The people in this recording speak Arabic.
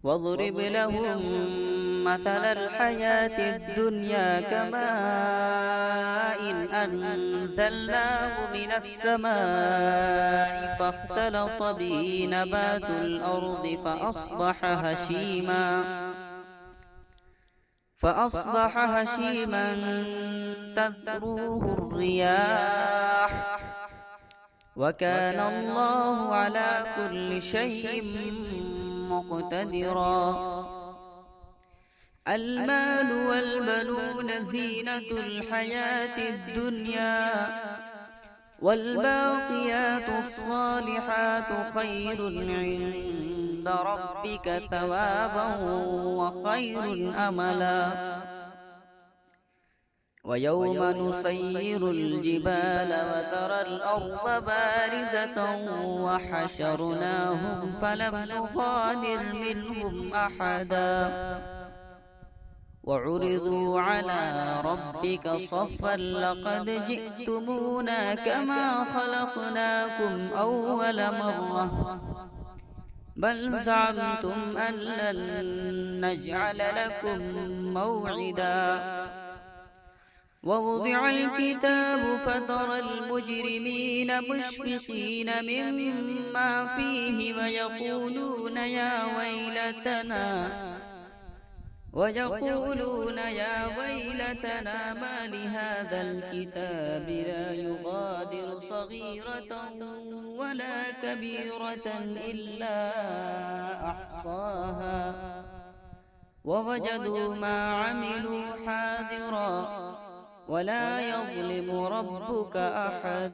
واضرب لهم مثل الحياة الدنيا كماء أنزلناه من السماء فاختلط به نبات الأرض فأصبح هشيما تذروه الرياح وكان الله على كل شيء مقتدرا. المال والبنون زينة الحياة الدنيا والباقيات الصالحات خير عند ربك ثوابا وخير أملا. ويوم نسير الجبال وترى الأرض بارزة وحشرناهم فلم نغادر منهم أحدا وعرضوا على ربك صفا لقد جئتمونا كما خلقناكم أول مرة بل زعمتم أن لن نجعل لكم موعدا. ووضع الكتاب فترى المجرمين مشفقين مما فيه ويقولون يا ويلتنا ما لهذا الكتاب لا يغادر صغيرة ولا كبيرة إلا أحصاها ووجدوا ما عملوا حاضرا ولا يظلم ربك أحدا.